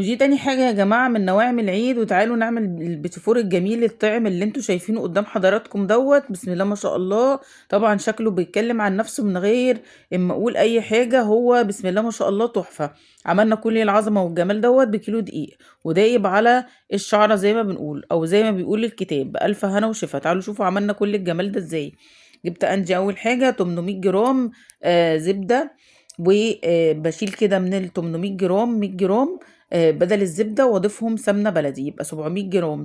ودي تاني حاجة يا جماعة من نواعم العيد، وتعالوا نعمل البيتيفور الجميل الطعم اللي انتوا شايفينه قدام حضراتكم دوت. بسم الله ما شاء الله. طبعا شكله بيتكلم عن نفسه من غير اما اقول اي حاجة. هو بسم الله ما شاء الله تحفة. عملنا كل العظمة والجمال دوت بكيلو دقيق، ودايب على الشعرة زي ما بنقول او زي ما بيقول الكتاب، بألف هنا وشفا. تعالوا شوفوا عملنا كل الجمال ده ازاي. جبت انجي اول حاجة 800 جرام زبدة، وبشيل كده من ال 800 جرام 100 جرام بدل الزبدة، واضيفهم سمنة بلدي، يبقى 700 جرام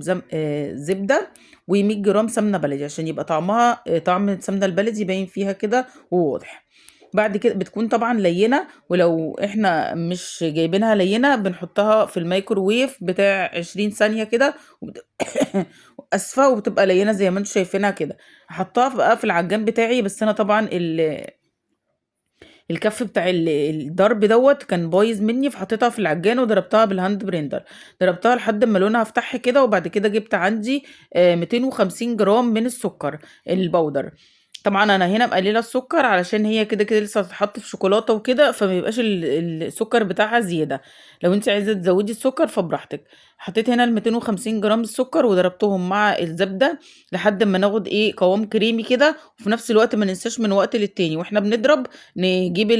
زبدة و100 جرام سمنة بلدي، عشان يبقى طعمها طعم السمنة البلدي باين فيها كده وواضح. بعد كده بتكون طبعا لينة، ولو احنا مش جايبينها لينة بنحطها في الميكروويف بتاع 20 ثانية كده اسفة، وبتبقى لينة زي ما انتم شايفينها كده. هحطها بقى في العجان بتاعي، بس انا طبعا الكف بتاع الضرب دوت كان بايظ مني، فحطيتها في العجان وضربتها بالهاند بريندر. ضربتها لحد ما لونها فتح كده، وبعد كده جبت عندي 250 جرام من السكر البودر. طبعا انا هنا مقلله السكر علشان هي كده كده لسه هتتحط في شوكولاته وكده، فما يبقاش السكر بتاعها زياده. لو انت عايزه تزودي السكر فبراحتك. حطيت هنا ال 250 جرام السكر وضربتهم مع الزبده لحد ما ناخد ايه قوام كريمي كده. وفي نفس الوقت ما ننساش من وقت للتاني واحنا بنضرب نجيب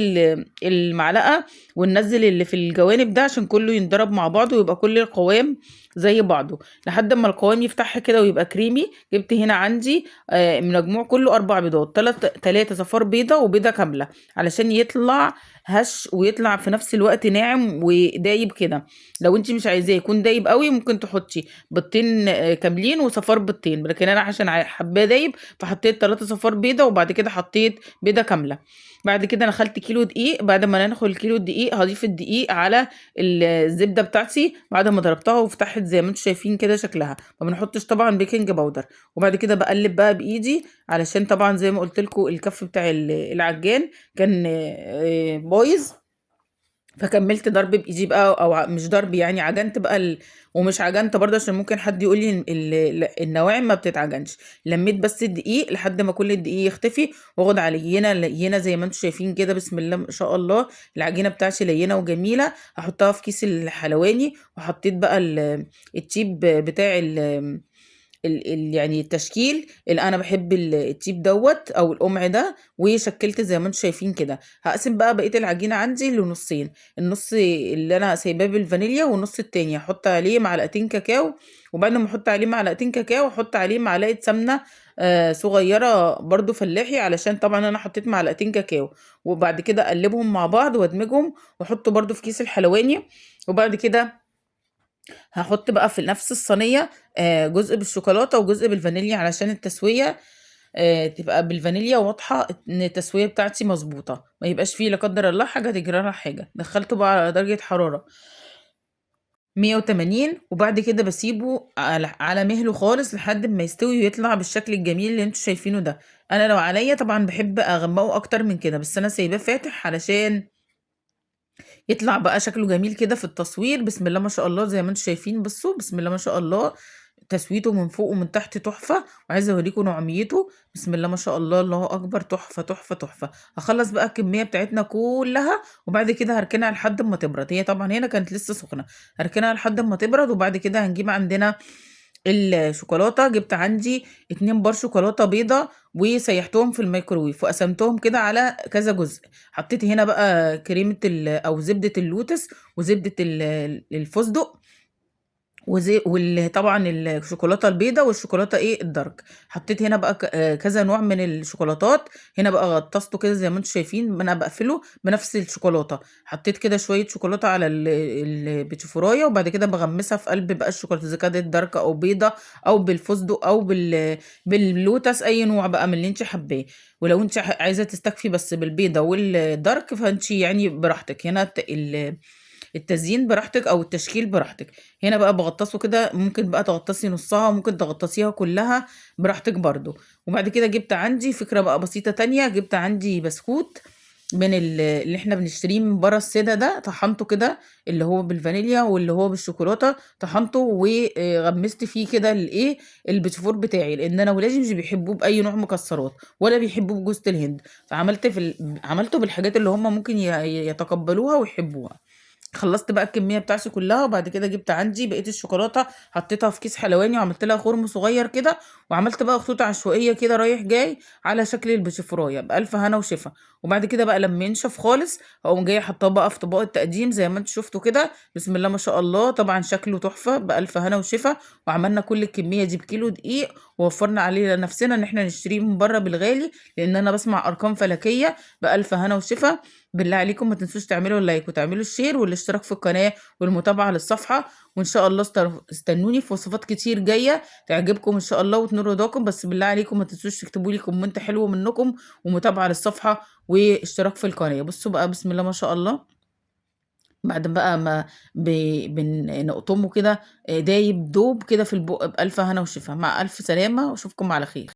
المعلقة وننزل اللي في الجوانب ده عشان كله ينضرب مع بعضه ويبقى كل القوام زي بعضه لحد ما القوام يفتح كده ويبقى كريمي. جبت هنا عندي من مجموع كله 4 بيضات، تلاتة صفار بيضة وبيضة كاملة، علشان يطلع هش ويطلع في نفس الوقت ناعم ودايب كده. لو انت مش عايزاه يكون دايب قوي ممكن تحطي بيضتين كاملين وصفار بيضتين، لكن انا عشان حباه دايب فحطيت 3 صفار بيضة، وبعد كده حطيت بيضة كاملة. بعد كده انا خدت كيلو دقيق. بعد ما ندخل الكيلو الدقيق هضيف الدقيق على الزبده بتاعتي بعد ما ضربتها وفتحت زي ما انتم شايفين كده شكلها. ما بنحطش طبعا بيكنج باودر. وبعد كده بقلب بقى بايدي، علشان طبعا زي ما قلت لكم الكف بتاع العجان كان بايظ، فكملت ضرب بايدي بقى، او مش ضرب يعني عجنت بقى ومش عجنت برضه عشان ممكن حد يقول لي النواعم ما بتتعجنش. لميت بس الدقيق لحد ما كل الدقيق يختفي، واخد على لينه لينه زي ما انتم شايفين كده. بسم الله ما شاء الله. العجينه بتاعتي لينه وجميله. هحطها في كيس الحلواني، وحطيت بقى التيب بتاع يعني التشكيل اللي انا بحب التيب دوت او القمع ده، وشكلت زي ما انتم شايفين كده. هقسم بقى بقيه العجينه عندي لنصين، النص اللي انا سايباه بالفانيليا والنص التاني هحط عليه معلقتين كاكاو. وبعد ما احط عليه معلقتين كاكاو احط عليه معلقه سمنه صغيره برضو فلاحي، علشان طبعا انا حطيت معلقتين كاكاو. وبعد كده اقلبهم مع بعض وادمجهم واحطه برضو في كيس الحلواني. وبعد كده هاحط بقى في نفس الصينية جزء بالشوكولاتة وجزء بالفانيليا علشان التسوية تبقى بالفانيليا واضحة ان التسوية بتاعتي مظبوطة، ما يبقاش فيه لا قدر الله حاجة تجرى لها حاجة. دخلته بقى على درجة حرارة 180، وبعد كده بسيبه على مهله خالص لحد ما يستوي ويطلع بالشكل الجميل اللي انتوا شايفينه ده. انا لو عليا طبعا بحب اغمقه اكتر من كده، بس انا سايباه فاتح علشان يطلع بقى شكله جميل كده في التصوير. بسم الله ما شاء الله زي ما انتم شايفين. بصوا بسم الله ما شاء الله، تسويته من فوق ومن تحت تحفة. وعايزة اوريكم نعميته. بسم الله ما شاء الله، الله اكبر، تحفة تحفة تحفة. هخلص بقى الكمية بتاعتنا كلها، وبعد كده هركنها لحد ما تبرد. هي طبعا هنا كانت لسه سخنة. هركنها لحد ما تبرد، وبعد كده هنجيب عندنا الشوكولاتة. جبت عندي 2 بار شوكولاتة بيضة وسيحتهم في الميكروويف وقسمتهم كده على كذا جزء. حطيت هنا بقى كريمة او زبدة اللوتس وزبدة الفستق طبعا الشوكولاته البيضاء والشوكولاته ايه الدارك. حطيت هنا بقى كذا نوع من الشوكولاتات. هنا بقى غطسته كده زي ما انتم شايفين، انا بقفله بنفس الشوكولاته. حطيت كده شويه شوكولاته على البيتشفورايه، وبعد كده بغمسها في قلب بقى الشوكولاته اذا كانت دارك او بيضه او بالفستق او باللوتس، اي نوع بقى من اللي انت حباه. ولو انت عايزه تستكفي بس بالبيضه والدارك فانت يعني براحتك. هنا التزيين براحتك او التشكيل براحتك. هنا بقى بغطسه كده، ممكن بقى تغطسي نصها وممكن تغطسيها كلها براحتك برضو. وبعد كده جبت عندي فكرة بقى بسيطة تانية. جبت عندي بسكوت من اللي احنا بنشتريه من بره السادة ده، طحنته كده اللي هو بالفانيليا واللي هو بالشوكولاتة. طحنته وغمست فيه كده الايه البيتفور بتاعي، لان انا ولادي مش بيحبوه باي نوع مكسرات ولا بيحبوه بجوز الهند. فعملت عملته بالحاجات اللي هم ممكن يتقبلوها ويحبوها. خلصت بقى الكميه بتاعتي كلها، وبعد كده جبت عندي بقيه الشوكولاته، حطيتها في كيس حلواني وعملت لها خرم صغير كده، وعملت بقى خطوط عشوائيه كده رايح جاي على شكل البشفرايه بالف هنا وشفا. وبعد كده بقى لما ينشف خالص هقوم جايه حطاه بقى في طبق التقديم زي ما انتوا شفتوا كده، بسم الله ما شاء الله، طبعا شكله تحفه بالف هنا وشفا. وعملنا كل الكميه دي بكيلو دقيق، ووفرنا عليه لنفسنا ان احنا نشتريه من بره بالغالي، لان انا بسمع ارقام فلكيه بالف هنا وشفا. بالله عليكم ما تنسوش تعملوا اللايك وتعملوا الشير والاشتراك في القناة والمتابعة للصفحة، وإن شاء الله استنوني في وصفات كتير جاية تعجبكم إن شاء الله وتنور رضاكم. بس بالله عليكم ما تنسوش تكتبوا لي كومنت حلو منكم، ومتابعة للصفحة واشتراك في القناة. بصوا بقى بسم الله ما شاء الله، بعد بقى ما بنقطمه كده دايب دوب كده في البق بألف هنا وشفا. مع ألف سلامة وأشوفكم على خير.